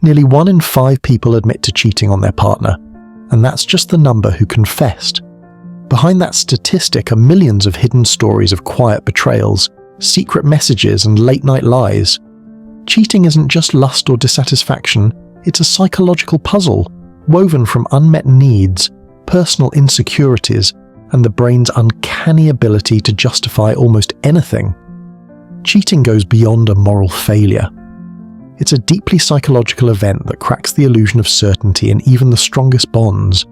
Nearly 1 in 5 people admit to cheating on their partner, and that's just the number who confessed. Behind that statistic are millions of hidden stories of quiet betrayals, secret messages, and late-night lies. Cheating isn't just lust or dissatisfaction, it's a psychological puzzle, woven from unmet needs, personal insecurities, and the brain's uncanny ability to justify almost anything. Cheating goes beyond a moral failure. It's a deeply psychological event that cracks the illusion of certainty in even the strongest bonds.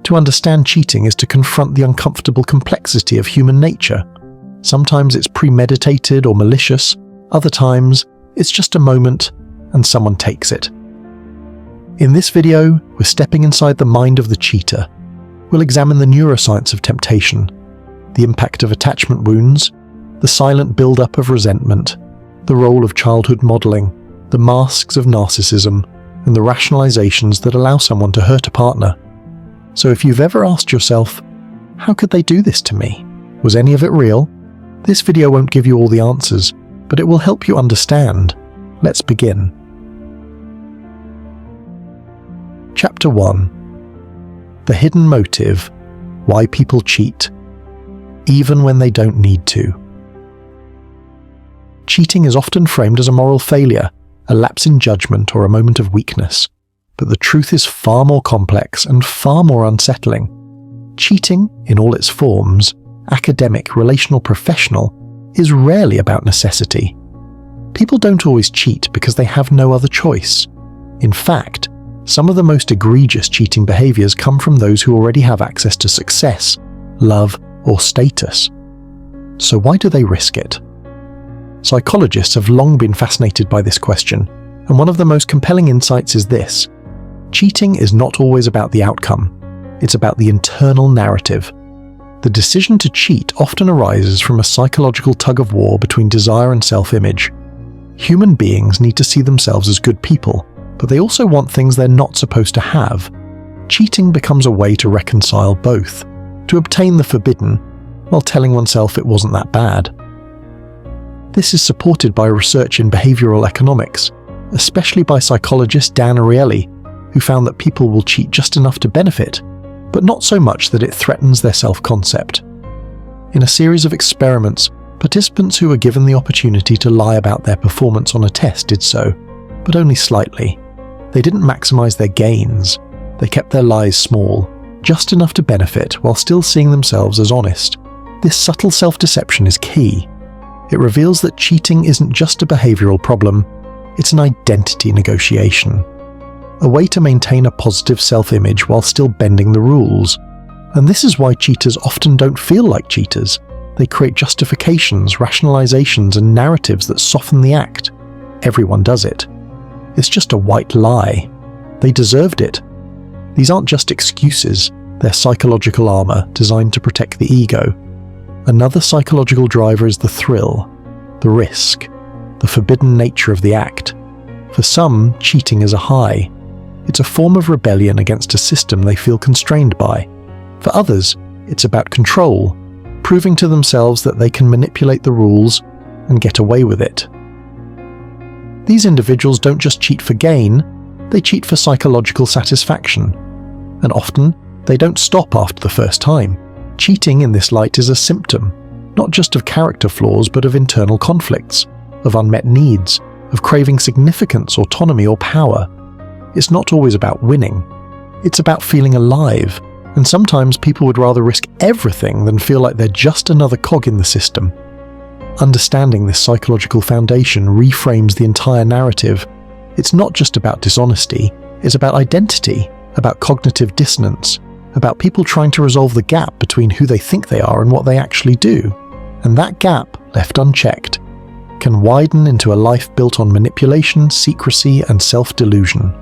To understand cheating is to confront the uncomfortable complexity of human nature. Sometimes it's premeditated or malicious, other times it's just a moment and someone takes it. In this video, we're stepping inside the mind of the cheater. We'll examine the neuroscience of temptation, the impact of attachment wounds, the silent build-up of resentment, the role of childhood modeling, the masks of narcissism, and the rationalizations that allow someone to hurt a partner. So if you've ever asked yourself, how could they do this to me? Was any of it real? This video won't give you all the answers, but it will help you understand. Let's begin. Chapter 1. The hidden motive, why people cheat, even when they don't need to. Cheating is often framed as a moral failure, a lapse in judgment, or a moment of weakness. But the truth is far more complex and far more unsettling. Cheating, in all its forms, academic, relational, professional, is rarely about necessity. People don't always cheat because they have no other choice. In fact, some of the most egregious cheating behaviors come from those who already have access to success, love, or status. So why do they risk it? Psychologists have long been fascinated by this question, and one of the most compelling insights is this: cheating is not always about the outcome, it's about the internal narrative. The decision to cheat often arises from a psychological tug-of-war between desire and self-image. Human beings need to see themselves as good people, but they also want things they're not supposed to have. Cheating becomes a way to reconcile both, to obtain the forbidden, while telling oneself it wasn't that bad. This is supported by research in behavioral economics, especially by psychologist Dan Ariely, who found that people will cheat just enough to benefit, but not so much that it threatens their self-concept. In a series of experiments, participants who were given the opportunity to lie about their performance on a test did so, but only slightly. They didn't maximize their gains. They kept their lies small, just enough to benefit while still seeing themselves as honest. This subtle self-deception is key. It reveals that cheating isn't just a behavioral problem, it's an identity negotiation. A way to maintain a positive self-image while still bending the rules. And this is why cheaters often don't feel like cheaters. They create justifications, rationalizations, and narratives that soften the act. Everyone does it. It's just a white lie. They deserved it. These aren't just excuses, they're psychological armor designed to protect the ego. Another psychological driver is the thrill, the risk, the forbidden nature of the act. For some, cheating is a high. It's a form of rebellion against a system they feel constrained by. For others, it's about control, proving to themselves that they can manipulate the rules and get away with it. These individuals don't just cheat for gain, they cheat for psychological satisfaction. And often, they don't stop after the first time. Cheating in this light is a symptom, not just of character flaws but of internal conflicts, of unmet needs, of craving significance, autonomy, or power. It's not always about winning. It's about feeling alive, and sometimes people would rather risk everything than feel like they're just another cog in the system. Understanding this psychological foundation reframes the entire narrative. It's not just about dishonesty, it's about identity, about cognitive dissonance, about people trying to resolve the gap between who they think they are and what they actually do. And that gap, left unchecked, can widen into a life built on manipulation, secrecy, and self-delusion.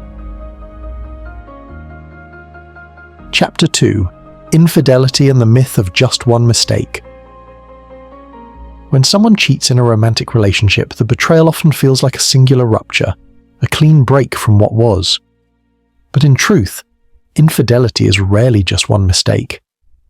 Chapter 2. Infidelity and the myth of just one mistake. When someone cheats in a romantic relationship, the betrayal often feels like a singular rupture, a clean break from what was. But in truth, infidelity is rarely just one mistake.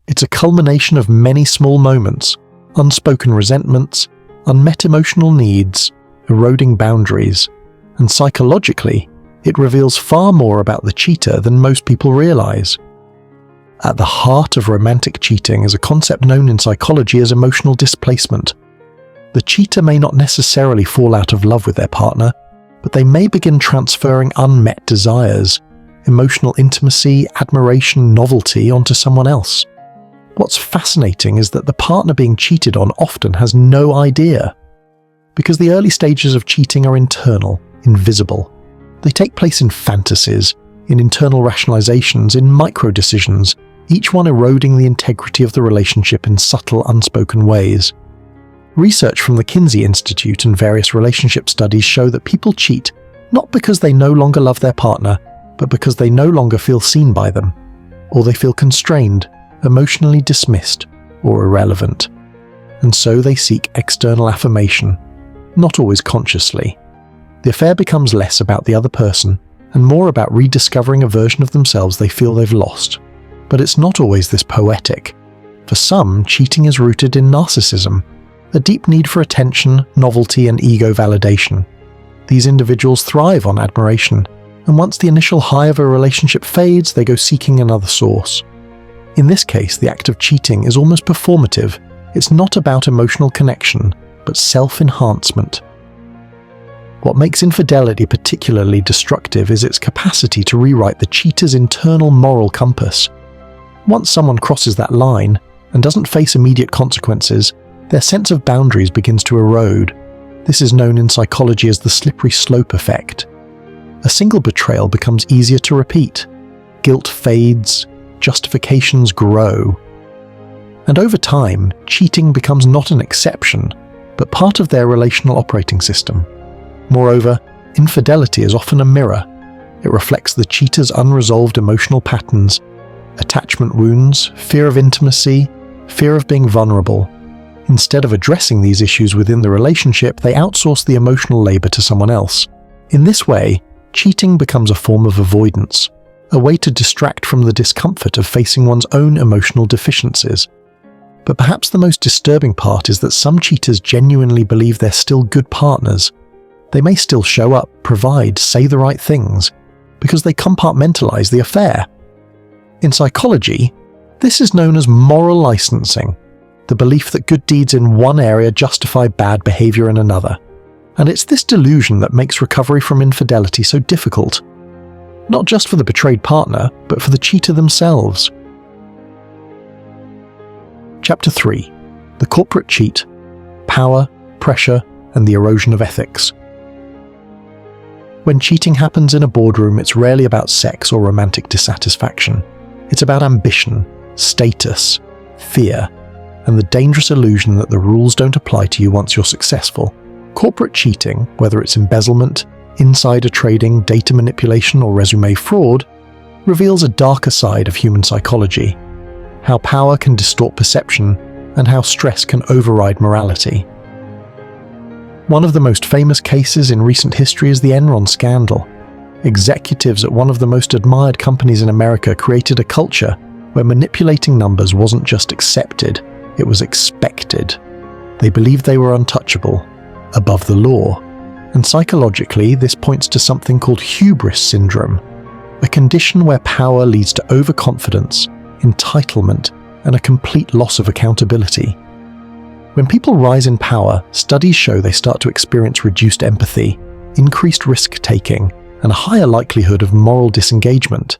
It's a culmination of many small moments, unspoken resentments, unmet emotional needs, eroding boundaries, and psychologically, it reveals far more about the cheater than most people realize. At the heart of romantic cheating is a concept known in psychology as emotional displacement. The cheater may not necessarily fall out of love with their partner, but they may begin transferring unmet desires, emotional intimacy, admiration, novelty onto someone else. What's fascinating is that the partner being cheated on often has no idea. Because the early stages of cheating are internal, invisible. They take place in fantasies, in internal rationalizations, in micro-decisions, each one eroding the integrity of the relationship in subtle, unspoken ways. Research from the Kinsey Institute and various relationship studies show that people cheat not because they no longer love their partner, but because they no longer feel seen by them, or they feel constrained, emotionally dismissed, or irrelevant. And so they seek external affirmation, not always consciously. The affair becomes less about the other person and more about rediscovering a version of themselves they feel they've lost. But it's not always this poetic. For some, cheating is rooted in narcissism, a deep need for attention, novelty, and ego validation. These individuals thrive on admiration, and once the initial high of a relationship fades, they go seeking another source. In this case, the act of cheating is almost performative. It's not about emotional connection, but self-enhancement. What makes infidelity particularly destructive is its capacity to rewrite the cheater's internal moral compass. Once someone crosses that line and doesn't face immediate consequences, their sense of boundaries begins to erode. This is known in psychology as the slippery slope effect. A single betrayal becomes easier to repeat. Guilt fades, justifications grow. And over time, cheating becomes not an exception, but part of their relational operating system. Moreover, infidelity is often a mirror. It reflects the cheater's unresolved emotional patterns, attachment wounds, fear of intimacy, fear of being vulnerable. Instead of addressing these issues within the relationship, they outsource the emotional labor to someone else. In this way, cheating becomes a form of avoidance, a way to distract from the discomfort of facing one's own emotional deficiencies. But perhaps the most disturbing part is that some cheaters genuinely believe they're still good partners. They may still show up, provide, say the right things, because they compartmentalize the affair. In psychology, this is known as moral licensing, the belief that good deeds in one area justify bad behavior in another. And it's this delusion that makes recovery from infidelity so difficult. Not just for the betrayed partner, but for the cheater themselves. Chapter 3. The Corporate Cheat: Power, Pressure, and the Erosion of Ethics. When cheating happens in a boardroom, it's rarely about sex or romantic dissatisfaction. It's about ambition, status, fear, and the dangerous illusion that the rules don't apply to you once you're successful. Corporate cheating, whether it's embezzlement, insider trading, data manipulation, or resume fraud, reveals a darker side of human psychology, how power can distort perception and how stress can override morality. One of the most famous cases in recent history is the Enron scandal. Executives at one of the most admired companies in America created a culture where manipulating numbers wasn't just accepted, it was expected. They believed they were untouchable, above the law. And psychologically, this points to something called hubris syndrome, a condition where power leads to overconfidence, entitlement, and a complete loss of accountability. When people rise in power, studies show they start to experience reduced empathy, increased risk-taking, and a higher likelihood of moral disengagement.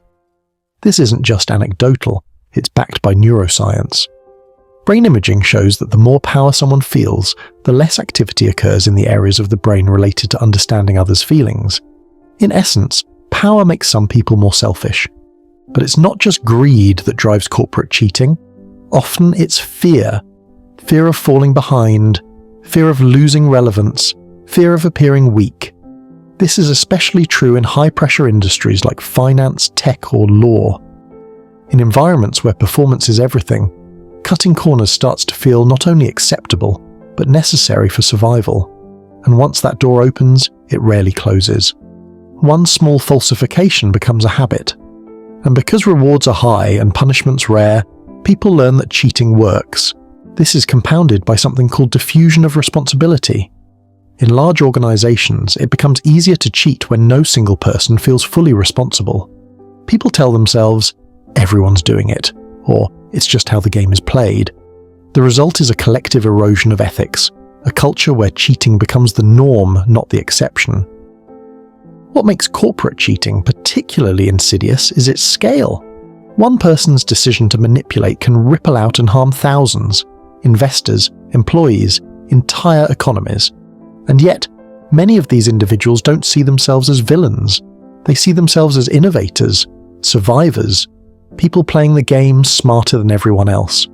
This isn't just anecdotal, it's backed by neuroscience. Brain imaging shows that the more power someone feels, the less activity occurs in the areas of the brain related to understanding others' feelings. In essence, power makes some people more selfish. But it's not just greed that drives corporate cheating. Often it's fear. Fear of falling behind, fear of losing relevance, fear of appearing weak. This is especially true in high-pressure industries like finance, tech, or law. In environments where performance is everything, cutting corners starts to feel not only acceptable, but necessary for survival. And once that door opens, it rarely closes. One small falsification becomes a habit. And because rewards are high and punishments rare, people learn that cheating works. This is compounded by something called diffusion of responsibility. In large organizations, it becomes easier to cheat when no single person feels fully responsible. People tell themselves, everyone's doing it, or it's just how the game is played. The result is a collective erosion of ethics, a culture where cheating becomes the norm, not the exception. What makes corporate cheating particularly insidious is its scale. One person's decision to manipulate can ripple out and harm thousands, investors, employees, entire economies. And yet, many of these individuals don't see themselves as villains. They see themselves as innovators, survivors, people playing the game smarter than everyone else.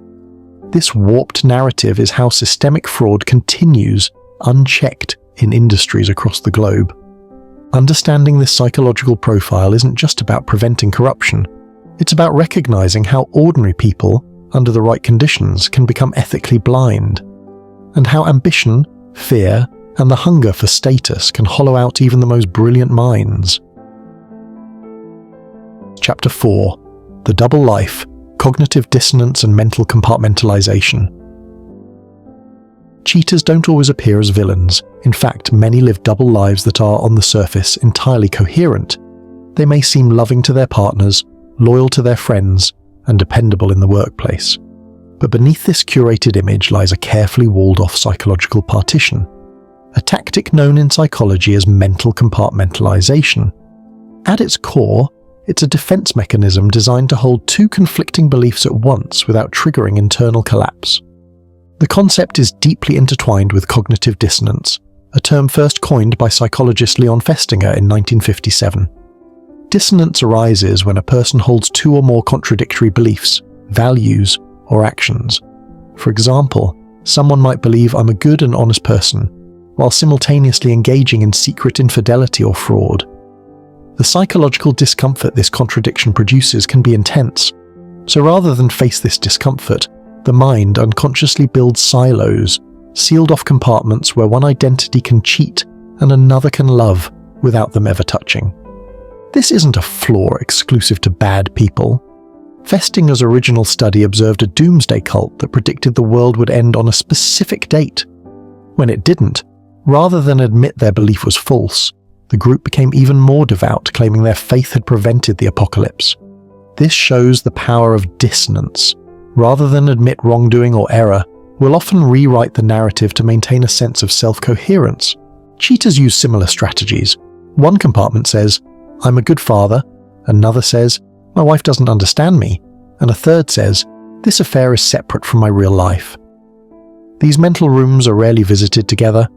This warped narrative is how systemic fraud continues, unchecked, in industries across the globe. Understanding this psychological profile isn't just about preventing corruption. It's about recognizing how ordinary people, under the right conditions, can become ethically blind, and how ambition, fear, and the hunger for status can hollow out even the most brilliant minds. Chapter 4: The Double Life, Cognitive Dissonance and Mental Compartmentalization. Cheaters don't always appear as villains. In fact, many live double lives that are, on the surface, entirely coherent. They may seem loving to their partners, loyal to their friends, and dependable in the workplace. But beneath this curated image lies a carefully walled-off psychological partition, a tactic known in psychology as mental compartmentalization. At its core, it's a defense mechanism designed to hold two conflicting beliefs at once without triggering internal collapse. The concept is deeply intertwined with cognitive dissonance, a term first coined by psychologist Leon Festinger in 1957. Dissonance arises when a person holds two or more contradictory beliefs, values, or actions. For example, someone might believe I'm a good and honest person, while simultaneously engaging in secret infidelity or fraud. The psychological discomfort this contradiction produces can be intense, so rather than face this discomfort, the mind unconsciously builds silos, sealed-off compartments where one identity can cheat and another can love without them ever touching. This isn't a flaw exclusive to bad people. Festinger's original study observed a doomsday cult that predicted the world would end on a specific date. When it didn't, rather than admit their belief was false, the group became even more devout, claiming their faith had prevented the apocalypse. This shows the power of dissonance. Rather than admit wrongdoing or error, we'll often rewrite the narrative to maintain a sense of self-coherence. Cheaters use similar strategies. One compartment says, I'm a good father, another says, my wife doesn't understand me, and a third says, this affair is separate from my real life. These mental rooms are rarely visited together.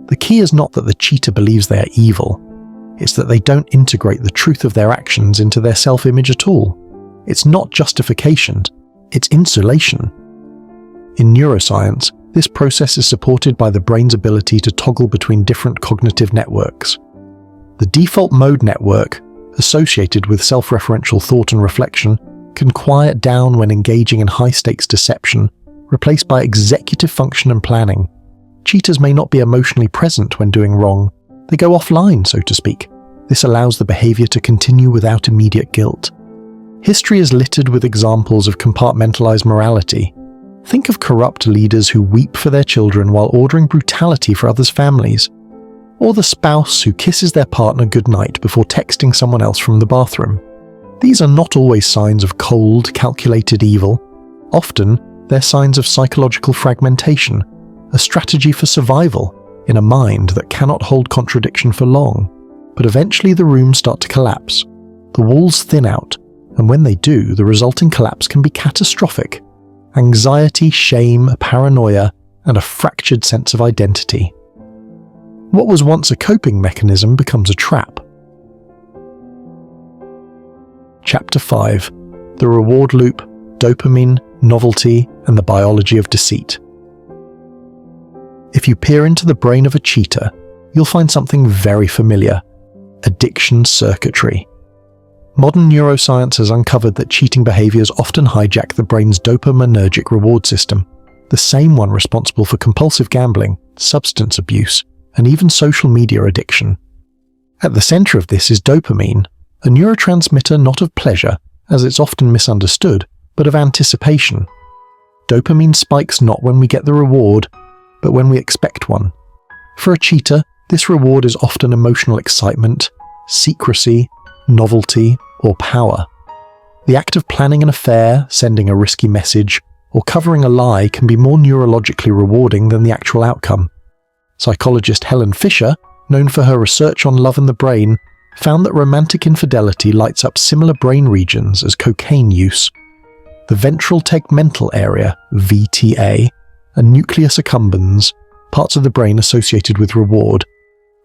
The key is not that the cheater believes they are evil. It's that they don't integrate the truth of their actions into their self-image at all. It's not justification, it's insulation. In neuroscience, this process is supported by the brain's ability to toggle between different cognitive networks. The default mode network, associated with self-referential thought and reflection, can quiet down when engaging in high-stakes deception, replaced by executive function and planning. Cheaters may not be emotionally present when doing wrong. They go offline, so to speak. This allows the behavior to continue without immediate guilt. History is littered with examples of compartmentalized morality. Think of corrupt leaders who weep for their children while ordering brutality for others' families. Or the spouse who kisses their partner goodnight before texting someone else from the bathroom. These are not always signs of cold, calculated evil. Often, they're signs of psychological fragmentation, a strategy for survival in a mind that cannot hold contradiction for long. But eventually the rooms start to collapse. The walls thin out, and when they do, the resulting collapse can be catastrophic. Anxiety, shame, paranoia, and a fractured sense of identity. What was once a coping mechanism becomes a trap. Chapter 5: The Reward Loop, Dopamine, Novelty, and the Biology of Deceit. If you peer into the brain of a cheater, you'll find something very familiar: addiction circuitry. Modern neuroscience has uncovered that cheating behaviors often hijack the brain's dopaminergic reward system, the same one responsible for compulsive gambling, substance abuse, and even social media addiction. At the center of this is dopamine, a neurotransmitter not of pleasure, as it's often misunderstood, but of anticipation. Dopamine spikes not when we get the reward, but when we expect one. For a cheater, this reward is often emotional excitement, secrecy, novelty, or power. The act of planning an affair, sending a risky message, or covering a lie can be more neurologically rewarding than the actual outcome. Psychologist Helen Fisher, known for her research on love and the brain, found that romantic infidelity lights up similar brain regions as cocaine use. The ventral tegmental area, VTA, and nucleus accumbens, parts of the brain associated with reward,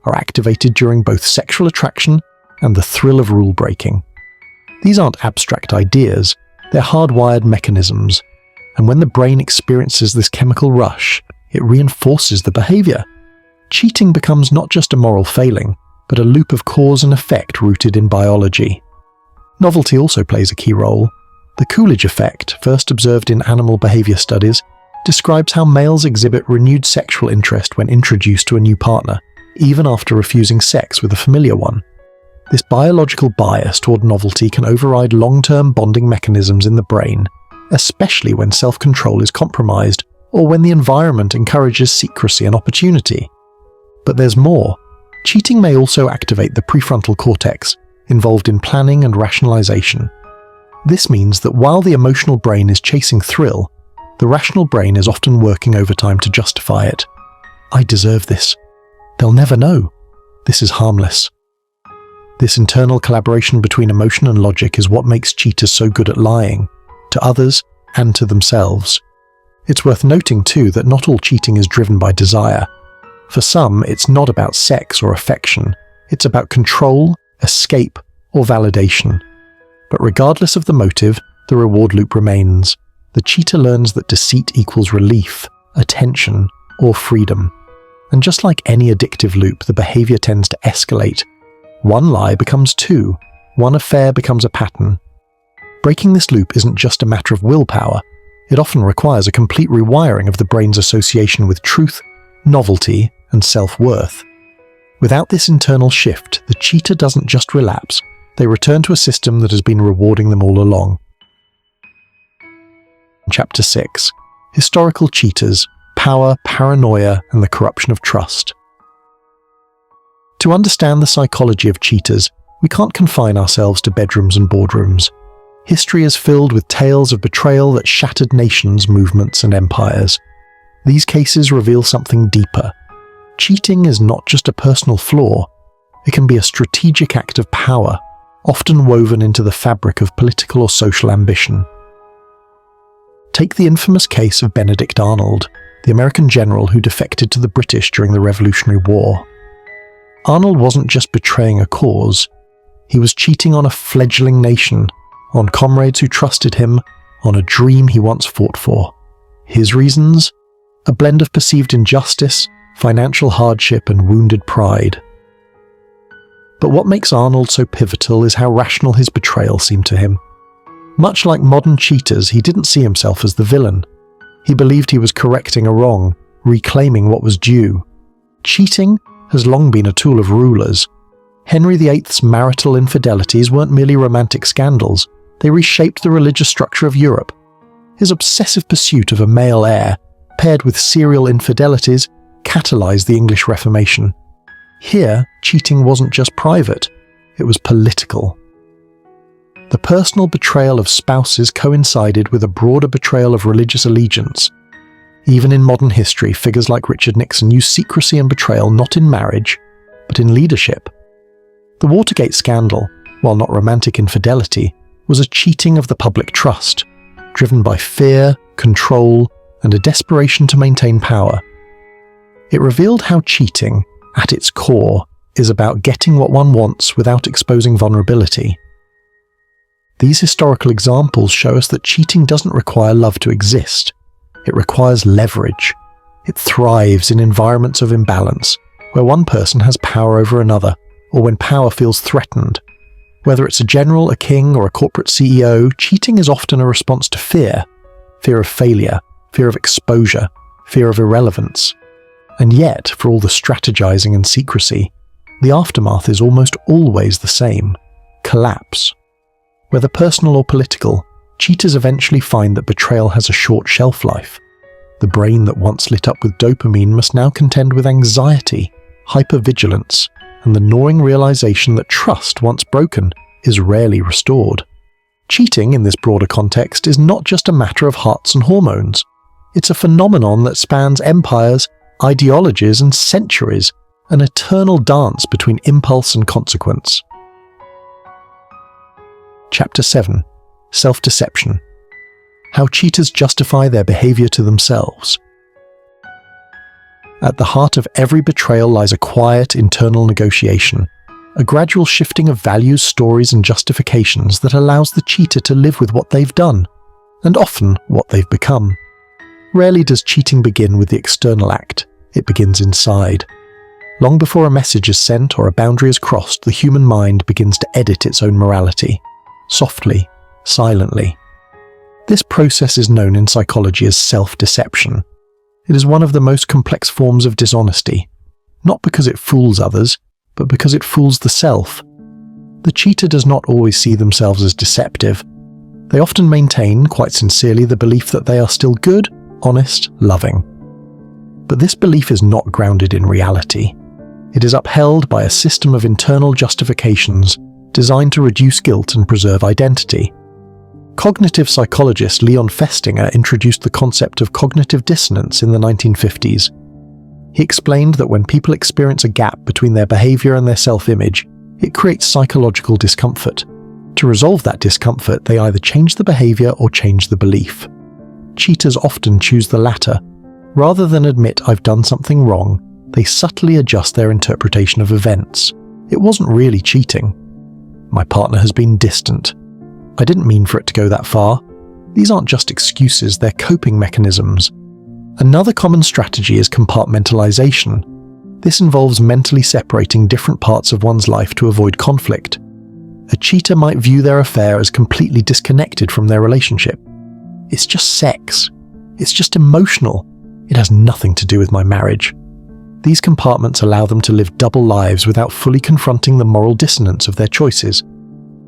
are activated during both sexual attraction and the thrill of rule breaking. These aren't abstract ideas, they're hardwired mechanisms, and when the brain experiences this chemical rush, it reinforces the behavior. Cheating becomes not just a moral failing, but a loop of cause and effect rooted in biology. Novelty also plays a key role. The Coolidge effect, first observed in animal behavior studies, describes how males exhibit renewed sexual interest when introduced to a new partner, even after refusing sex with a familiar one. This biological bias toward novelty can override long-term bonding mechanisms in the brain, especially when self-control is compromised or when the environment encourages secrecy and opportunity. But there's more. Cheating may also activate the prefrontal cortex, involved in planning and rationalization. This means that while the emotional brain is chasing thrill, the rational brain is often working overtime to justify it. I deserve this. They'll never know. This is harmless. This internal collaboration between emotion and logic is what makes cheaters so good at lying, to others and to themselves. It's worth noting too that not all cheating is driven by desire. For some, it's not about sex or affection. It's about control, escape, or validation. But regardless of the motive, the reward loop remains. The cheater learns that deceit equals relief, attention, or freedom. And just like any addictive loop, the behavior tends to escalate. One lie becomes two, one affair becomes a pattern. Breaking this loop isn't just a matter of willpower. It often requires a complete rewiring of the brain's association with truth, novelty, and self-worth. Without this internal shift, the cheater doesn't just relapse, they return to a system that has been rewarding them all along. Chapter 6. Historical Cheaters, Power, Paranoia, and the Corruption of Trust. To understand the psychology of cheaters, we can't confine ourselves to bedrooms and boardrooms. History is filled with tales of betrayal that shattered nations, movements, and empires. These cases reveal something deeper. Cheating is not just a personal flaw, it can be a strategic act of power, often woven into the fabric of political or social ambition. Take the infamous case of Benedict Arnold, the American general who defected to the British during the Revolutionary War. Arnold wasn't just betraying a cause, he was cheating on a fledgling nation, on comrades who trusted him, on a dream he once fought for. His reasons? A blend of perceived injustice, financial hardship, and wounded pride. But what makes Arnold so pivotal is how rational his betrayal seemed to him. Much like modern cheaters, he didn't see himself as the villain. He believed he was correcting a wrong, reclaiming what was due. Cheating has long been a tool of rulers. Henry VIII's marital infidelities weren't merely romantic scandals, they reshaped the religious structure of Europe. His obsessive pursuit of a male heir, paired with serial infidelities, catalyzed the English Reformation. Here, cheating wasn't just private, it was political. The personal betrayal of spouses coincided with a broader betrayal of religious allegiance. Even in modern history, figures like Richard Nixon used secrecy and betrayal not in marriage, but in leadership. The Watergate scandal, while not romantic infidelity, was a cheating of the public trust, driven by fear, control, and a desperation to maintain power. It revealed how cheating, at its core, is about getting what one wants without exposing vulnerability. These historical examples show us that cheating doesn't require love to exist. It requires leverage. It thrives in environments of imbalance, where one person has power over another, or when power feels threatened. Whether it's a general, a king, or a corporate CEO, cheating is often a response to fear. Fear of failure, fear of exposure, fear of irrelevance. And yet, for all the strategizing and secrecy, the aftermath is almost always the same: collapse. Whether personal or political, cheaters eventually find that betrayal has a short shelf life. The brain that once lit up with dopamine must now contend with anxiety, hypervigilance, and the gnawing realization that trust, once broken, is rarely restored. Cheating, in this broader context, is not just a matter of hearts and hormones. It's a phenomenon that spans empires, ideologies, and centuries, an eternal dance between impulse and consequence. Chapter 7. Self-Deception. How cheaters justify their behavior to themselves. At the heart of every betrayal lies a quiet internal negotiation, a gradual shifting of values, stories, and justifications that allows the cheater to live with what they've done, and often what they've become. Rarely does cheating begin with the external act, it begins inside. Long before a message is sent or a boundary is crossed, the human mind begins to edit its own morality, softly, silently. This process is known in psychology as self-deception. It is one of the most complex forms of dishonesty, not because it fools others, but because it fools the self. The cheater does not always see themselves as deceptive. They often maintain, quite sincerely, the belief that they are still good, honest, loving. But this belief is not grounded in reality. It is upheld by a system of internal justifications designed to reduce guilt and preserve identity. Cognitive psychologist Leon Festinger introduced the concept of cognitive dissonance in the 1950s. He explained that when people experience a gap between their behavior and their self-image, it creates psychological discomfort. To resolve that discomfort, they either change the behavior or change the belief. Cheaters often choose the latter. Rather than admit I've done something wrong, they subtly adjust their interpretation of events. It wasn't really cheating. My partner has been distant. I didn't mean for it to go that far. These aren't just excuses, they're coping mechanisms. Another common strategy is compartmentalization. This involves mentally separating different parts of one's life to avoid conflict. A cheater might view their affair as completely disconnected from their relationship. It's just sex. It's just emotional. It has nothing to do with my marriage. These compartments allow them to live double lives without fully confronting the moral dissonance of their choices.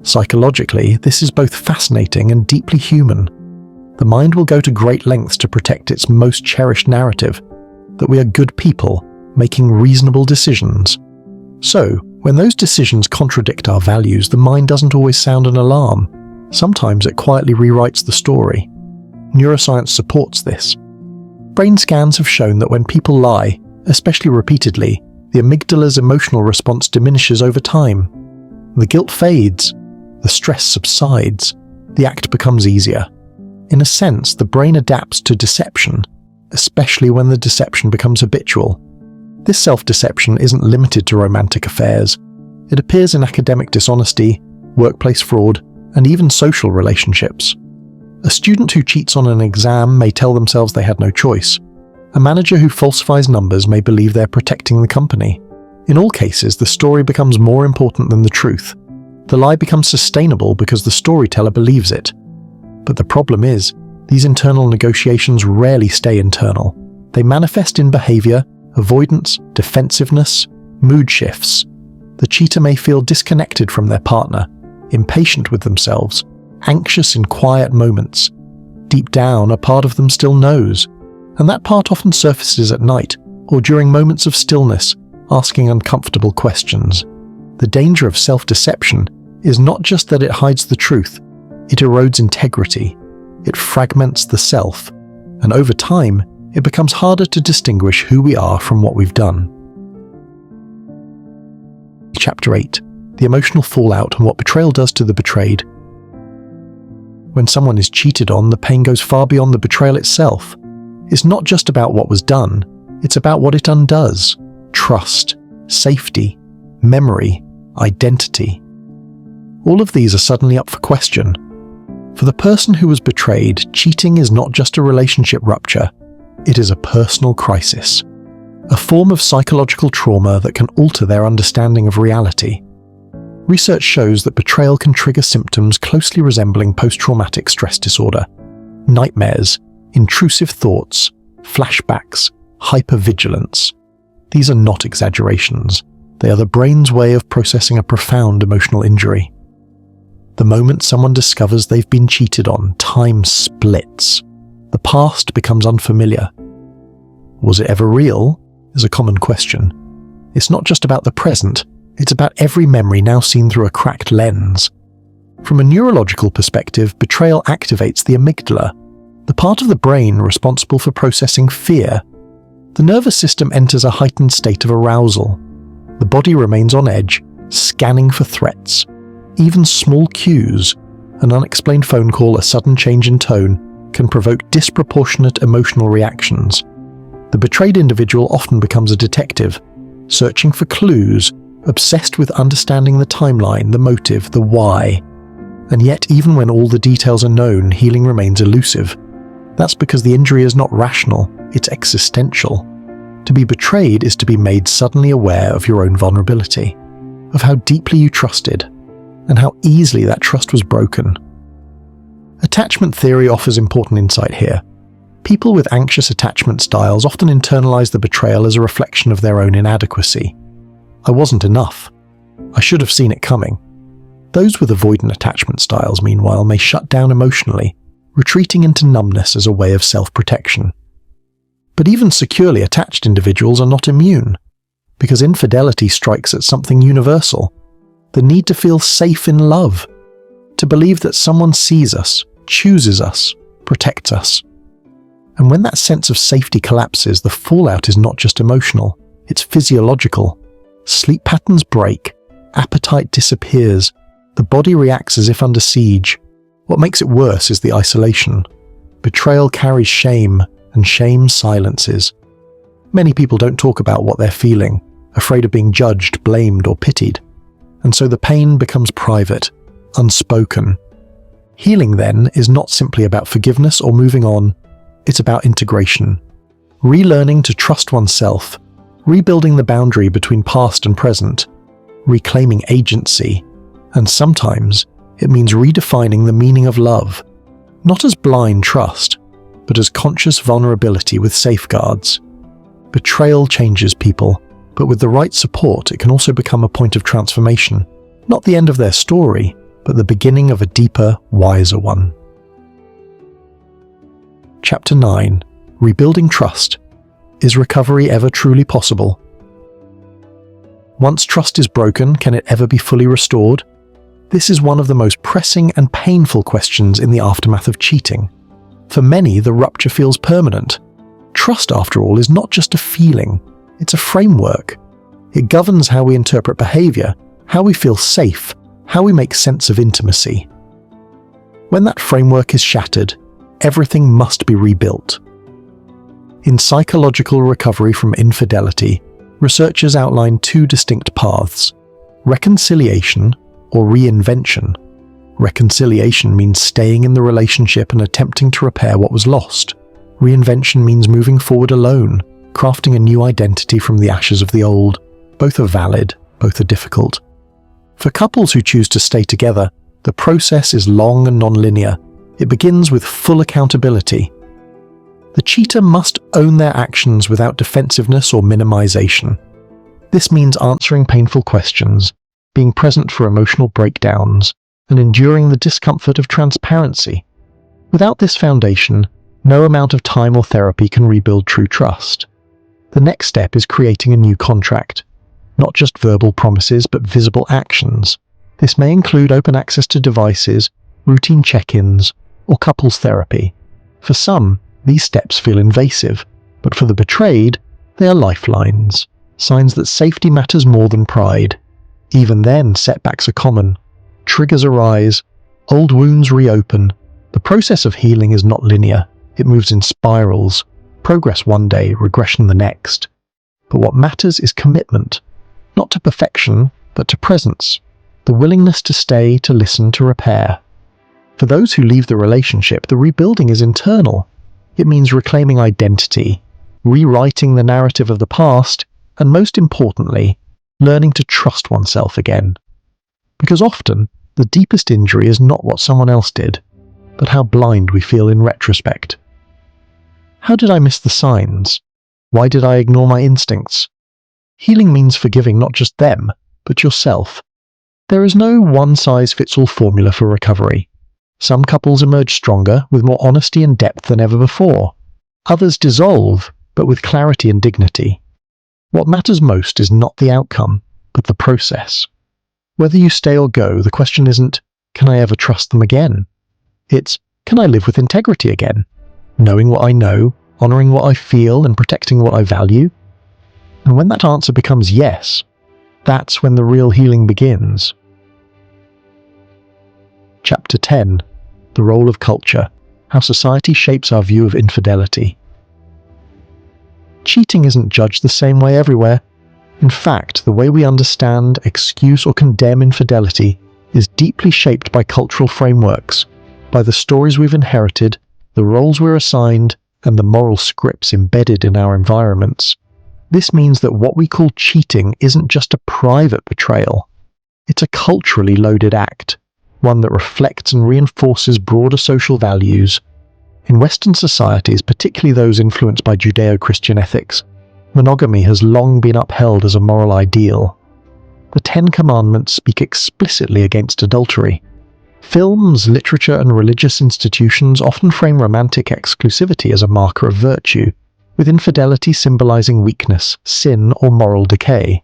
Psychologically, this is both fascinating and deeply human. The mind will go to great lengths to protect its most cherished narrative, that we are good people, making reasonable decisions. So, when those decisions contradict our values, the mind doesn't always sound an alarm. Sometimes it quietly rewrites the story. Neuroscience supports this. Brain scans have shown that when people lie, especially repeatedly, the amygdala's emotional response diminishes over time. The guilt fades, the stress subsides, the act becomes easier. In a sense, the brain adapts to deception, especially when the deception becomes habitual. This self-deception isn't limited to romantic affairs. It appears in academic dishonesty, workplace fraud, and even social relationships. A student who cheats on an exam may tell themselves they had no choice. A manager who falsifies numbers may believe they're protecting the company. In all cases, the story becomes more important than the truth. The lie becomes sustainable because the storyteller believes it. But the problem is, these internal negotiations rarely stay internal. They manifest in behavior, avoidance, defensiveness, mood shifts. The cheater may feel disconnected from their partner, impatient with themselves, anxious in quiet moments. Deep down, a part of them still knows, and that part often surfaces at night or during moments of stillness, asking uncomfortable questions. The danger of self-deception is not just that it hides the truth, it erodes integrity, it fragments the self, and over time, it becomes harder to distinguish who we are from what we've done. Chapter 8. The emotional fallout and what betrayal does to the betrayed. When someone is cheated on, the pain goes far beyond the betrayal itself. It's not just about what was done, it's about what it undoes. Trust, safety, memory, identity. All of these are suddenly up for question. For the person who was betrayed, cheating is not just a relationship rupture, it is a personal crisis. A form of psychological trauma that can alter their understanding of reality. Research shows that betrayal can trigger symptoms closely resembling post-traumatic stress disorder. Nightmares, intrusive thoughts, flashbacks, hypervigilance. These are not exaggerations. They are the brain's way of processing a profound emotional injury. The moment someone discovers they've been cheated on, time splits. The past becomes unfamiliar. Was it ever real? Is a common question. It's not just about the present, it's about every memory now seen through a cracked lens. From a neurological perspective, betrayal activates the amygdala, the part of the brain responsible for processing fear. The nervous system enters a heightened state of arousal. The body remains on edge, scanning for threats. Even small cues, an unexplained phone call, a sudden change in tone, can provoke disproportionate emotional reactions. The betrayed individual often becomes a detective, searching for clues, obsessed with understanding the timeline, the motive, the why. And yet, even when all the details are known, healing remains elusive. That's because the injury is not rational, it's existential. To be betrayed is to be made suddenly aware of your own vulnerability, of how deeply you trusted, and how easily that trust was broken. Attachment theory offers important insight here. People with anxious attachment styles often internalize the betrayal as a reflection of their own inadequacy. I wasn't enough. I should have seen it coming. Those with avoidant attachment styles, meanwhile, may shut down emotionally, retreating into numbness as a way of self-protection. But even securely attached individuals are not immune, because infidelity strikes at something universal: the need to feel safe in love, to believe that someone sees us, chooses us, protects us. And when that sense of safety collapses, the fallout is not just emotional, it's physiological. Sleep patterns break, appetite disappears, the body reacts as if under siege. What makes it worse is the isolation. Betrayal carries shame, and shame silences. Many people don't talk about what they're feeling, afraid of being judged, blamed, or pitied. And so the pain becomes private, unspoken. Healing, then, is not simply about forgiveness or moving on. It's about integration. Relearning to trust oneself, rebuilding the boundary between past and present, reclaiming agency, and sometimes it means redefining the meaning of love, not as blind trust, but as conscious vulnerability with safeguards. Betrayal changes people, but with the right support it can also become a point of transformation, not the end of their story, but the beginning of a deeper, wiser one. Chapter 9. Rebuilding Trust. Is recovery ever truly possible? Once trust is broken, can it ever be fully restored? This is one of the most pressing and painful questions in the aftermath of cheating. For many, the rupture feels permanent. Trust, after all, is not just a feeling, it's a framework. It governs how we interpret behavior, how we feel safe, how we make sense of intimacy. When that framework is shattered, everything must be rebuilt. In psychological recovery from infidelity, researchers outline two distinct paths: reconciliation or reinvention. Reconciliation means staying in the relationship and attempting to repair what was lost. Reinvention means moving forward alone, crafting a new identity from the ashes of the old. Both are valid, both are difficult. For couples who choose to stay together, the process is long and non-linear. It begins with full accountability. The cheater must own their actions without defensiveness or minimization. This means answering painful questions, being present for emotional breakdowns, and enduring the discomfort of transparency. Without this foundation, no amount of time or therapy can rebuild true trust. The next step is creating a new contract. Not just verbal promises, but visible actions. This may include open access to devices, routine check-ins, or couples therapy. For some, these steps feel invasive, but for the betrayed, they are lifelines, signs that safety matters more than pride. Even then, setbacks are common. Triggers arise, old wounds reopen. The process of healing is not linear. It moves in spirals, progress one day, regression the next. But what matters is commitment, not to perfection, but to presence, the willingness to stay, to listen, to repair. For those who leave the relationship, the rebuilding is internal. It means reclaiming identity, rewriting the narrative of the past, and most importantly, learning to trust oneself again. Because often, the deepest injury is not what someone else did, but how blind we feel in retrospect. How did I miss the signs? Why did I ignore my instincts? Healing means forgiving not just them, but yourself. There is no one-size-fits-all formula for recovery. Some couples emerge stronger, with more honesty and depth than ever before. Others dissolve, but with clarity and dignity. What matters most is not the outcome, but the process. Whether you stay or go, the question isn't, can I ever trust them again? It's, can I live with integrity again? Knowing what I know, honouring what I feel, and protecting what I value? And when that answer becomes yes, that's when the real healing begins. Chapter 10. The Role of Culture. How Society Shapes Our View of Infidelity. Cheating isn't judged the same way everywhere. In fact, the way we understand, excuse, or condemn infidelity is deeply shaped by cultural frameworks, by the stories we've inherited, the roles we're assigned, and the moral scripts embedded in our environments. This means that what we call cheating isn't just a private betrayal. It's a culturally loaded act, one that reflects and reinforces broader social values. In Western societies, particularly those influenced by Judeo-Christian ethics, monogamy has long been upheld as a moral ideal. The Ten Commandments speak explicitly against adultery. Films, literature, and religious institutions often frame romantic exclusivity as a marker of virtue, with infidelity symbolizing weakness, sin, or moral decay.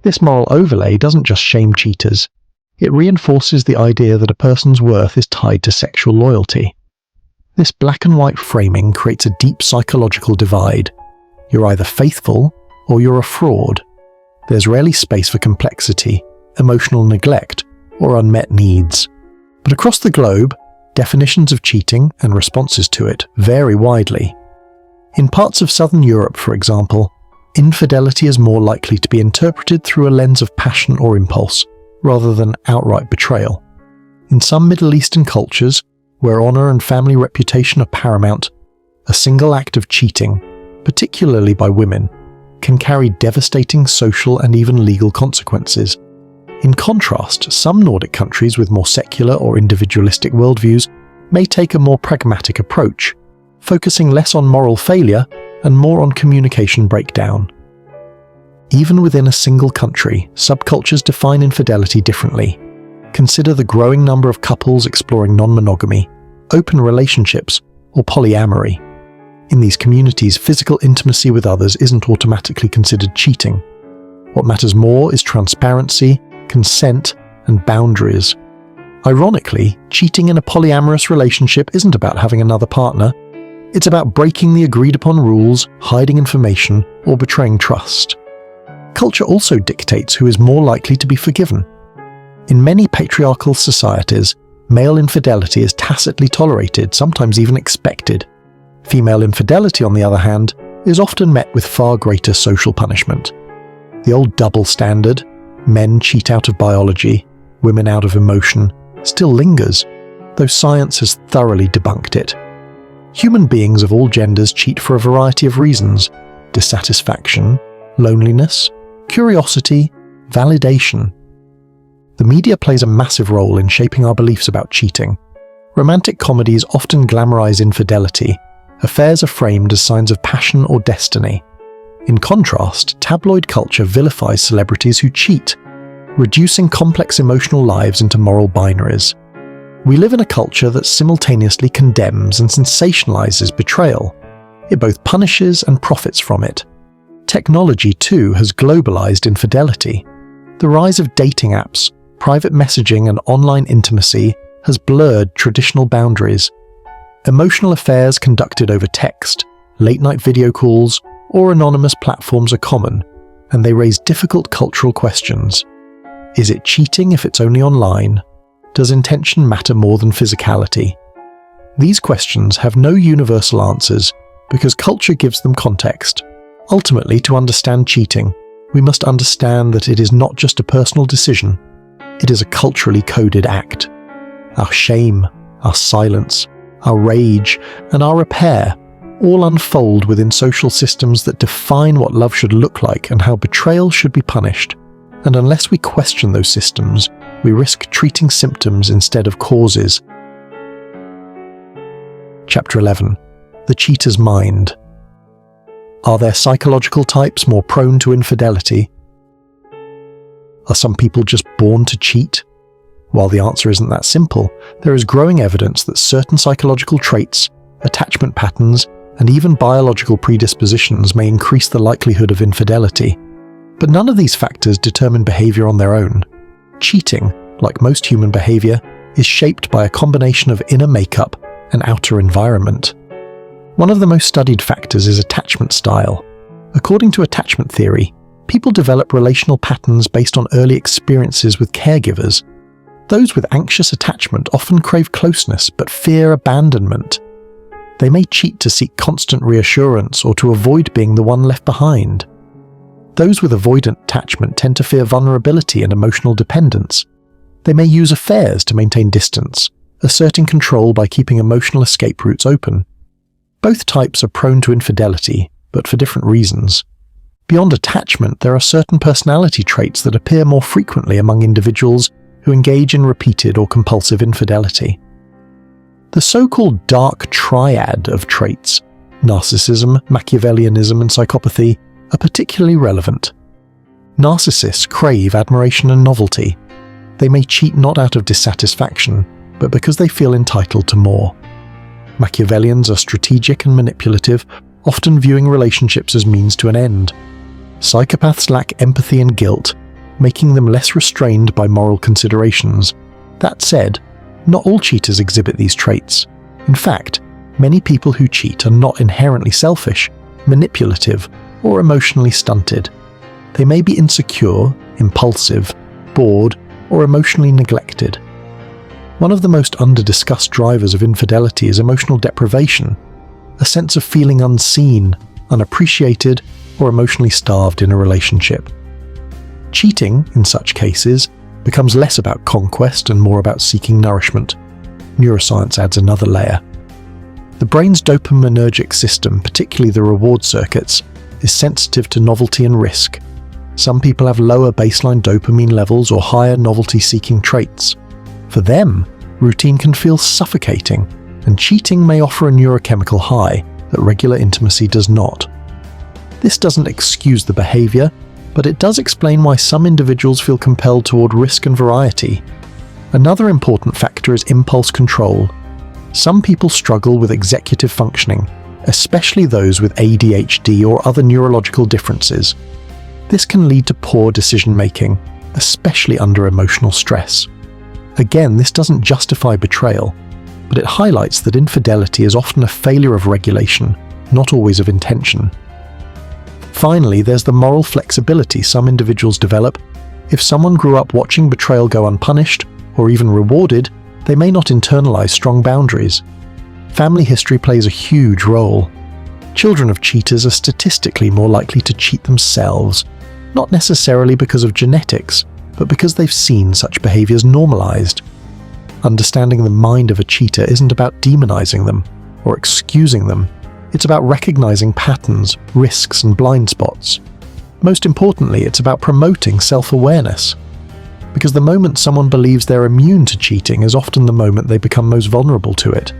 This moral overlay doesn't just shame cheaters. It reinforces the idea that a person's worth is tied to sexual loyalty. This black and white framing creates a deep psychological divide. You're either faithful or you're a fraud. There's rarely space for complexity, emotional neglect, or unmet needs. But across the globe, definitions of cheating and responses to it vary widely. In parts of southern Europe, for example, infidelity is more likely to be interpreted through a lens of passion or impulse, rather than outright betrayal. In some Middle Eastern cultures, where honour and family reputation are paramount, a single act of cheating, particularly by women, can carry devastating social and even legal consequences. In contrast, some Nordic countries with more secular or individualistic worldviews may take a more pragmatic approach, focusing less on moral failure and more on communication breakdown. Even within a single country, subcultures define infidelity differently. Consider the growing number of couples exploring non-monogamy, open relationships, or polyamory. In these communities, physical intimacy with others isn't automatically considered cheating. What matters more is transparency, consent, and boundaries. Ironically, cheating in a polyamorous relationship isn't about having another partner. It's about breaking the agreed-upon rules, hiding information, or betraying trust. Culture also dictates who is more likely to be forgiven. In many patriarchal societies, male infidelity is tacitly tolerated, sometimes even expected. Female infidelity, on the other hand, is often met with far greater social punishment. The old double standard, men cheat out of biology, women out of emotion, still lingers, though science has thoroughly debunked it. Human beings of all genders cheat for a variety of reasons: dissatisfaction, loneliness, curiosity, validation. The media plays a massive role in shaping our beliefs about cheating. Romantic comedies often glamorize infidelity. Affairs are framed as signs of passion or destiny. In contrast, tabloid culture vilifies celebrities who cheat, reducing complex emotional lives into moral binaries. We live in a culture that simultaneously condemns and sensationalizes betrayal. It both punishes and profits from it. Technology, too, has globalized infidelity. The rise of dating apps, private messaging, and online intimacy has blurred traditional boundaries. Emotional affairs conducted over text, late-night video calls, or anonymous platforms are common, and they raise difficult cultural questions. Is it cheating if it's only online? Does intention matter more than physicality? These questions have no universal answers because culture gives them context. Ultimately, to understand cheating, we must understand that it is not just a personal decision. It is a culturally coded act. Our shame, our silence, our rage, and our repair all unfold within social systems that define what love should look like and how betrayal should be punished. And unless we question those systems, we risk treating symptoms instead of causes. Chapter 11. The Cheater's Mind. Are there psychological types more prone to infidelity? Are some people just born to cheat? While the answer isn't that simple, there is growing evidence that certain psychological traits, attachment patterns, and even biological predispositions may increase the likelihood of infidelity. But none of these factors determine behavior on their own. Cheating, like most human behavior, is shaped by a combination of inner makeup and outer environment. One of the most studied factors is attachment style. According to attachment theory, people develop relational patterns based on early experiences with caregivers. Those with anxious attachment often crave closeness but fear abandonment. They may cheat to seek constant reassurance or to avoid being the one left behind. Those with avoidant attachment tend to fear vulnerability and emotional dependence. They may use affairs to maintain distance, asserting control by keeping emotional escape routes open. Both types are prone to infidelity, but for different reasons. Beyond attachment, there are certain personality traits that appear more frequently among individuals who engage in repeated or compulsive infidelity. The so-called dark triad of traits, narcissism, Machiavellianism, and psychopathy, are particularly relevant. Narcissists crave admiration and novelty. They may cheat not out of dissatisfaction, but because they feel entitled to more. Machiavellians are strategic and manipulative, often viewing relationships as means to an end. Psychopaths lack empathy and guilt, making them less restrained by moral considerations. That said, not all cheaters exhibit these traits. In fact, many people who cheat are not inherently selfish, manipulative, or emotionally stunted. They may be insecure, impulsive, bored, or emotionally neglected. One of the most under-discussed drivers of infidelity is emotional deprivation, a sense of feeling unseen, unappreciated, or emotionally starved in a relationship. Cheating, in such cases, becomes less about conquest and more about seeking nourishment. Neuroscience adds another layer. The brain's dopaminergic system, particularly the reward circuits, is sensitive to novelty and risk. Some people have lower baseline dopamine levels or higher novelty-seeking traits. For them, routine can feel suffocating, and cheating may offer a neurochemical high that regular intimacy does not. This doesn't excuse the behavior, but it does explain why some individuals feel compelled toward risk and variety. Another important factor is impulse control. Some people struggle with executive functioning, especially those with ADHD or other neurological differences. This can lead to poor decision-making, especially under emotional stress. Again, this doesn't justify betrayal, but it highlights that infidelity is often a failure of regulation, not always of intention. Finally, there's the moral flexibility some individuals develop. If someone grew up watching betrayal go unpunished, or even rewarded, they may not internalize strong boundaries. Family history plays a huge role. Children of cheaters are statistically more likely to cheat themselves, not necessarily because of genetics, but because they've seen such behaviors normalized. Understanding the mind of a cheater isn't about demonizing them or excusing them. It's about recognizing patterns, risks, and blind spots. Most importantly, it's about promoting self-awareness. Because the moment someone believes they're immune to cheating is often the moment they become most vulnerable to it.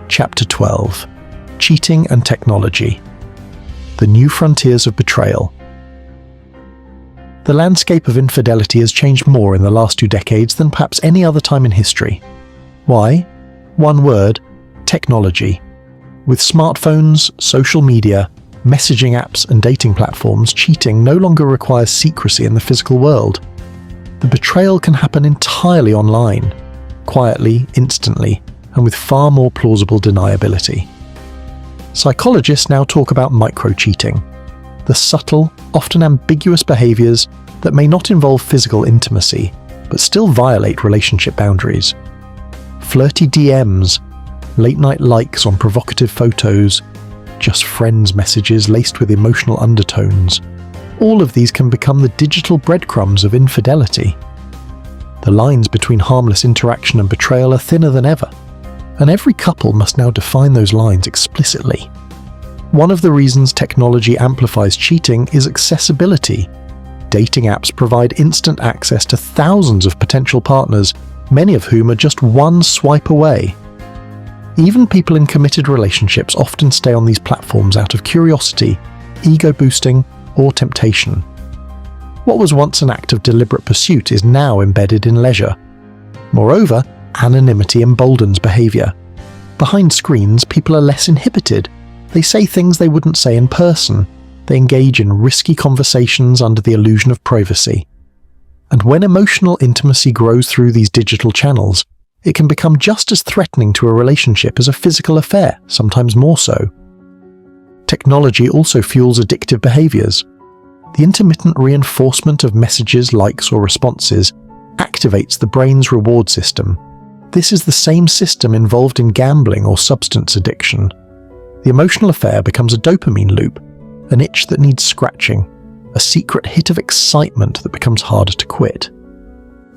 Chapter 12. Cheating and Technology. The New Frontiers of Betrayal. The landscape of infidelity has changed more in the last 2 decades than perhaps any other time in history. Why? One word: technology. With smartphones, social media, messaging apps, and dating platforms, cheating no longer requires secrecy in the physical world. The betrayal can happen entirely online, quietly, instantly, and with far more plausible deniability. Psychologists now talk about micro-cheating, the subtle, often ambiguous behaviors that may not involve physical intimacy, but still violate relationship boundaries. Flirty DMs, late-night likes on provocative photos, just friends messages laced with emotional undertones. All of these can become the digital breadcrumbs of infidelity. The lines between harmless interaction and betrayal are thinner than ever, and every couple must now define those lines explicitly. One of the reasons technology amplifies cheating is accessibility. Dating apps provide instant access to thousands of potential partners, many of whom are just one swipe away. Even people in committed relationships often stay on these platforms out of curiosity, ego boosting, or temptation. What was once an act of deliberate pursuit is now embedded in leisure. Moreover, anonymity emboldens behaviour. Behind screens, people are less inhibited. They say things they wouldn't say in person. They engage in risky conversations under the illusion of privacy. And when emotional intimacy grows through these digital channels, it can become just as threatening to a relationship as a physical affair, sometimes more so. Technology also fuels addictive behaviours. The intermittent reinforcement of messages, likes, or responses activates the brain's reward system. This is the same system involved in gambling or substance addiction. The emotional affair becomes a dopamine loop, an itch that needs scratching, a secret hit of excitement that becomes harder to quit.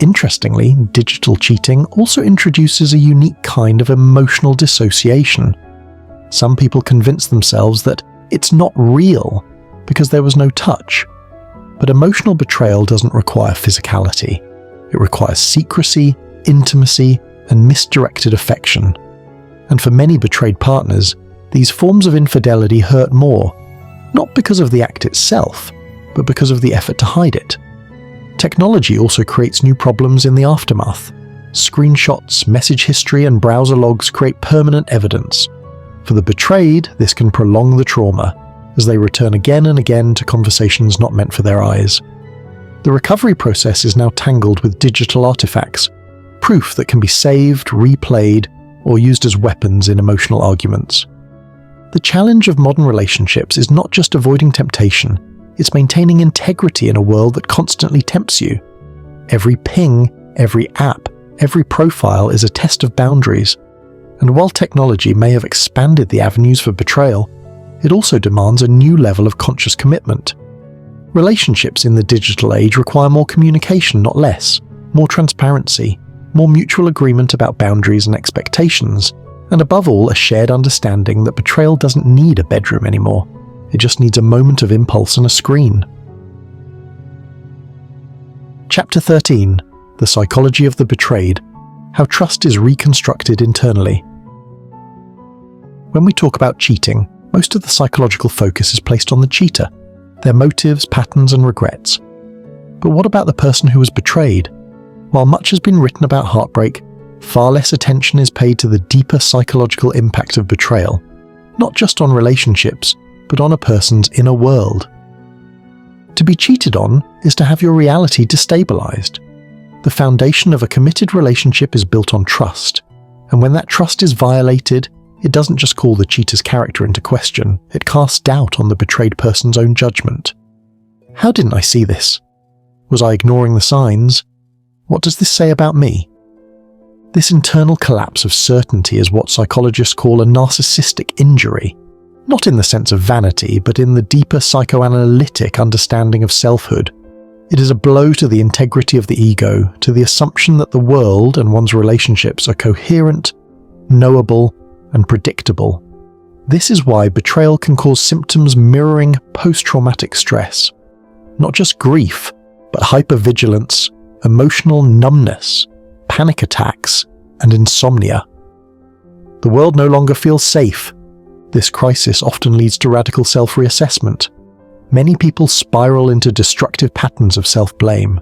Interestingly, digital cheating also introduces a unique kind of emotional dissociation. Some people convince themselves that it's not real because there was no touch. But emotional betrayal doesn't require physicality. It requires secrecy, intimacy, and misdirected affection. And for many betrayed partners, these forms of infidelity hurt more, not because of the act itself, but because of the effort to hide it. Technology also creates new problems in the aftermath. Screenshots, message history, and browser logs create permanent evidence. For the betrayed, this can prolong the trauma, as they return again and again to conversations not meant for their eyes. The recovery process is now tangled with digital artifacts, proof that can be saved, replayed, or used as weapons in emotional arguments. The challenge of modern relationships is not just avoiding temptation, it's maintaining integrity in a world that constantly tempts you. Every ping, every app, every profile is a test of boundaries. And while technology may have expanded the avenues for betrayal, it also demands a new level of conscious commitment. Relationships in the digital age require more communication, not less, more transparency, more mutual agreement about boundaries and expectations, and above all, a shared understanding that betrayal doesn't need a bedroom anymore. It just needs a moment of impulse and a screen. Chapter 13. The Psychology of the Betrayed. How Trust is Reconstructed Internally. When we talk about cheating, most of the psychological focus is placed on the cheater, their motives, patterns, and regrets. But what about the person who was betrayed? While much has been written about heartbreak, far less attention is paid to the deeper psychological impact of betrayal, not just on relationships, but on a person's inner world. To be cheated on is to have your reality destabilized. The foundation of a committed relationship is built on trust, and when that trust is violated, it doesn't just call the cheater's character into question, it casts doubt on the betrayed person's own judgment. How didn't I see this? Was I ignoring the signs? What does this say about me? This internal collapse of certainty is what psychologists call a narcissistic injury, not in the sense of vanity, but in the deeper psychoanalytic understanding of selfhood. It is a blow to the integrity of the ego, to the assumption that the world and one's relationships are coherent, knowable, and predictable. This is why betrayal can cause symptoms mirroring post-traumatic stress. Not just grief, but hypervigilance, emotional numbness, panic attacks, and insomnia. The world no longer feels safe. This crisis often leads to radical self-reassessment. Many people spiral into destructive patterns of self-blame.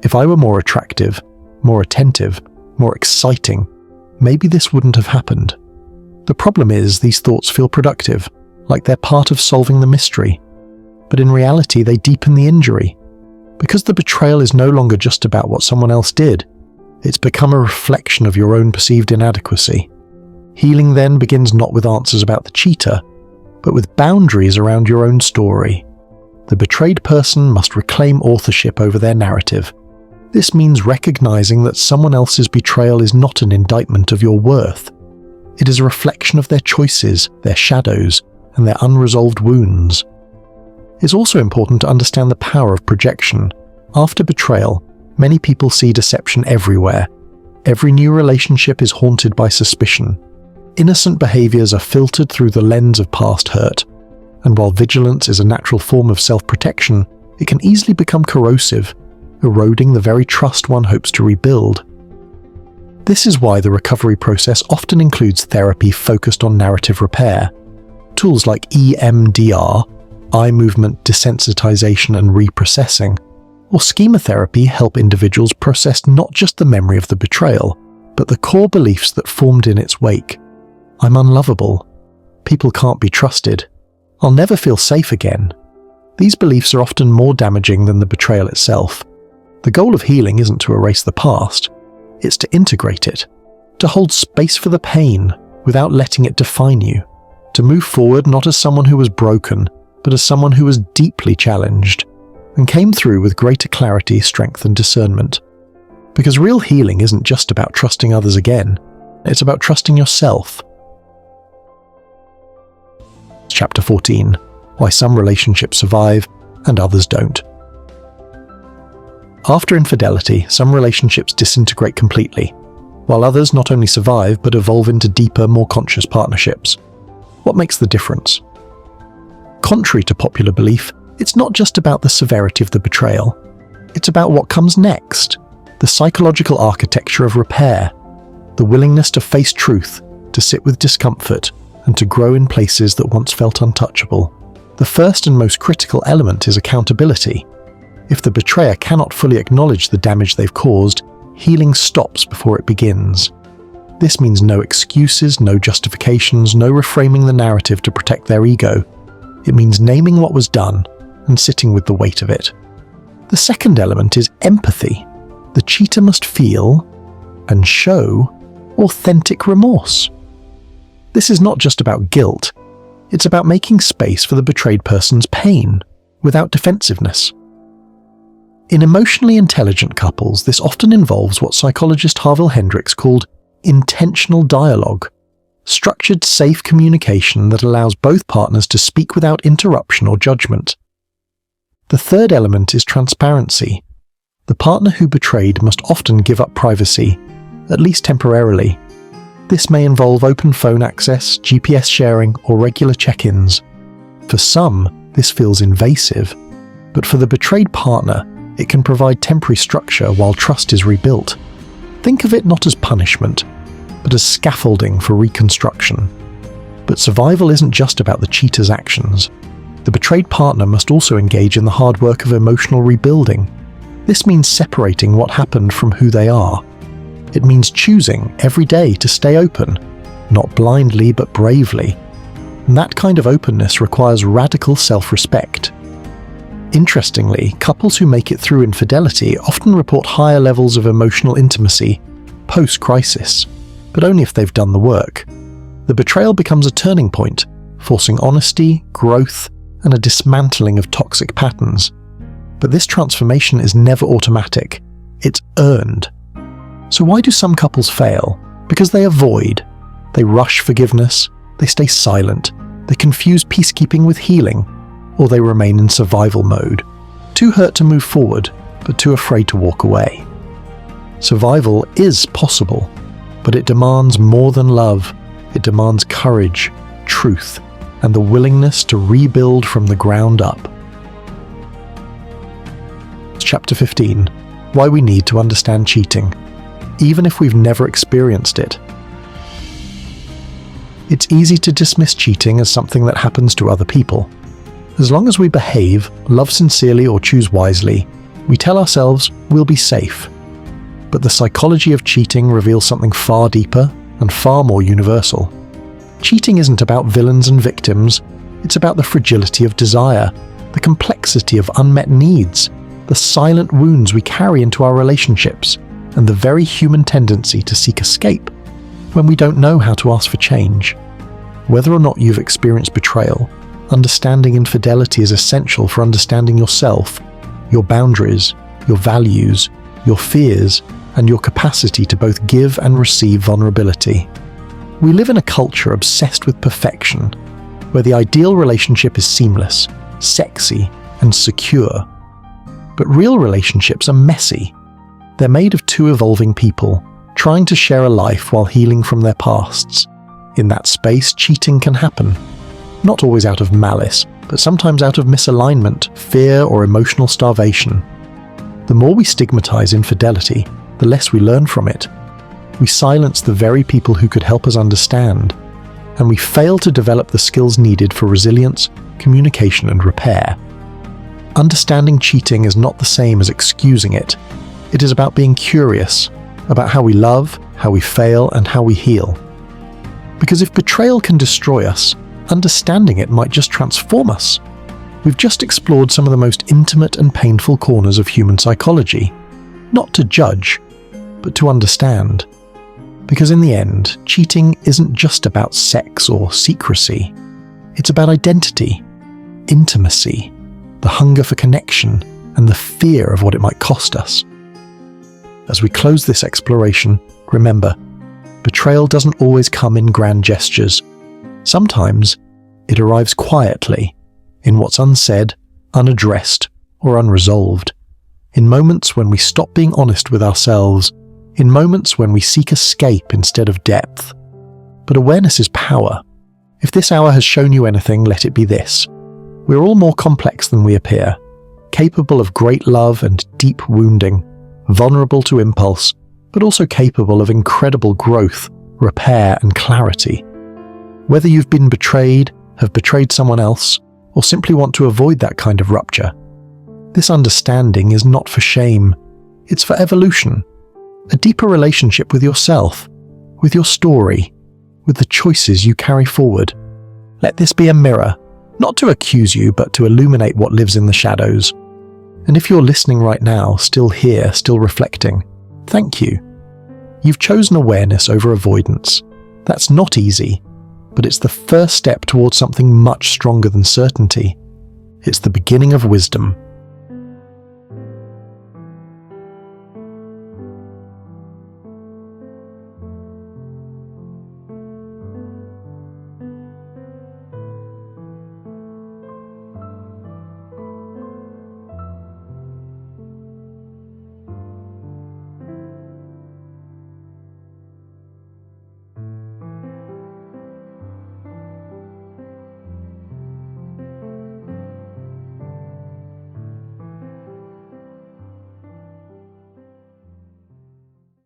If I were more attractive, more attentive, more exciting, maybe this wouldn't have happened. The problem is these thoughts feel productive, like they're part of solving the mystery. But in reality, they deepen the injury. Because the betrayal is no longer just about what someone else did, it's become a reflection of your own perceived inadequacy. Healing then begins not with answers about the cheater, but with boundaries around your own story. The betrayed person must reclaim authorship over their narrative. This means recognizing that someone else's betrayal is not an indictment of your worth. It is a reflection of their choices, their shadows, and their unresolved wounds. It's also important to understand the power of projection. After betrayal, many people see deception everywhere. Every new relationship is haunted by suspicion. Innocent behaviors are filtered through the lens of past hurt, and while vigilance is a natural form of self-protection, it can easily become corrosive, eroding the very trust one hopes to rebuild. This is why the recovery process often includes therapy focused on narrative repair. Tools like EMDR, eye movement desensitization and reprocessing, or schematherapy help individuals process not just the memory of the betrayal, but the core beliefs that formed in its wake. I'm unlovable. People can't be trusted. I'll never feel safe again. These beliefs are often more damaging than the betrayal itself. The goal of healing isn't to erase the past, it's to integrate it, to hold space for the pain without letting it define you, to move forward not as someone who was broken, but as someone who was deeply challenged and came through with greater clarity, strength, and discernment. Because real healing isn't just about trusting others again, it's about trusting yourself. Chapter 14. Why some relationships survive and others don't. After infidelity, some relationships disintegrate completely, while others not only survive but evolve into deeper, more conscious partnerships. What makes the difference? Contrary to popular belief, it's not just about the severity of the betrayal. It's about what comes next, the psychological architecture of repair, the willingness to face truth, to sit with discomfort, and to grow in places that once felt untouchable. The first and most critical element is accountability. If the betrayer cannot fully acknowledge the damage they've caused, healing stops before it begins. This means no excuses, no justifications, no reframing the narrative to protect their ego. It means naming what was done and sitting with the weight of it. The second element is empathy. The cheater must feel and show authentic remorse. This is not just about guilt, it's about making space for the betrayed person's pain, without defensiveness. In emotionally intelligent couples, this often involves what psychologist Harville Hendrix called intentional dialogue, structured, safe communication that allows both partners to speak without interruption or judgment. The third element is transparency. The partner who betrayed must often give up privacy, at least temporarily. This may involve open phone access, GPS sharing, or regular check-ins. For some, this feels invasive, but for the betrayed partner, it can provide temporary structure while trust is rebuilt. Think of it not as punishment, but as scaffolding for reconstruction. But survival isn't just about the cheater's actions. The betrayed partner must also engage in the hard work of emotional rebuilding. This means separating what happened from who they are. It means choosing every day to stay open, not blindly but bravely. And that kind of openness requires radical self-respect. Interestingly, couples who make it through infidelity often report higher levels of emotional intimacy post-crisis, but only if they've done the work. The betrayal becomes a turning point, forcing honesty, growth, and a dismantling of toxic patterns. But this transformation is never automatic. It's earned. So why do some couples fail? Because they avoid. They rush forgiveness. They stay silent. They confuse peacekeeping with healing. Or they remain in survival mode. Too hurt to move forward, but too afraid to walk away. Survival is possible, but it demands more than love. It demands courage, truth, and the willingness to rebuild from the ground up. Chapter 15. Why we need to understand cheating, even if we've never experienced it. It's easy to dismiss cheating as something that happens to other people. As long as we behave, love sincerely, or choose wisely, we tell ourselves we'll be safe. But the psychology of cheating reveals something far deeper and far more universal. Cheating isn't about villains and victims, it's about the fragility of desire, the complexity of unmet needs, the silent wounds we carry into our relationships, and the very human tendency to seek escape when we don't know how to ask for change. Whether or not you've experienced betrayal, understanding infidelity is essential for understanding yourself, your boundaries, your values, your fears, and your capacity to both give and receive vulnerability. We live in a culture obsessed with perfection, where the ideal relationship is seamless, sexy, and secure. But real relationships are messy. They're made of two evolving people, trying to share a life while healing from their pasts. In that space, cheating can happen. Not always out of malice, but sometimes out of misalignment, fear, or emotional starvation. The more we stigmatize infidelity, the less we learn from it. We silence the very people who could help us understand, and we fail to develop the skills needed for resilience, communication, and repair. Understanding cheating is not the same as excusing it. It is about being curious, about how we love, how we fail, and how we heal. Because if betrayal can destroy us, understanding it might just transform us. We've just explored some of the most intimate and painful corners of human psychology, not to judge, but to understand. Because in the end, cheating isn't just about sex or secrecy. It's about identity, intimacy, the hunger for connection, and the fear of what it might cost us. As we close this exploration, remember, betrayal doesn't always come in grand gestures. Sometimes it arrives quietly, in what's unsaid, unaddressed, or unresolved. In moments when we stop being honest with ourselves, in moments when we seek escape instead of depth. But awareness is power. If this hour has shown you anything, let it be this. We're all more complex than we appear, capable of great love and deep wounding, vulnerable to impulse, but also capable of incredible growth, repair, and clarity. Whether you've been betrayed, have betrayed someone else, or simply want to avoid that kind of rupture, this understanding is not for shame. It's for evolution. A deeper relationship with yourself, with your story, with the choices you carry forward. Let this be a mirror, not to accuse you, but to illuminate what lives in the shadows. And if you're listening right now, still here, still reflecting, thank you. You've chosen awareness over avoidance. That's not easy, but it's the first step towards something much stronger than certainty. It's the beginning of wisdom.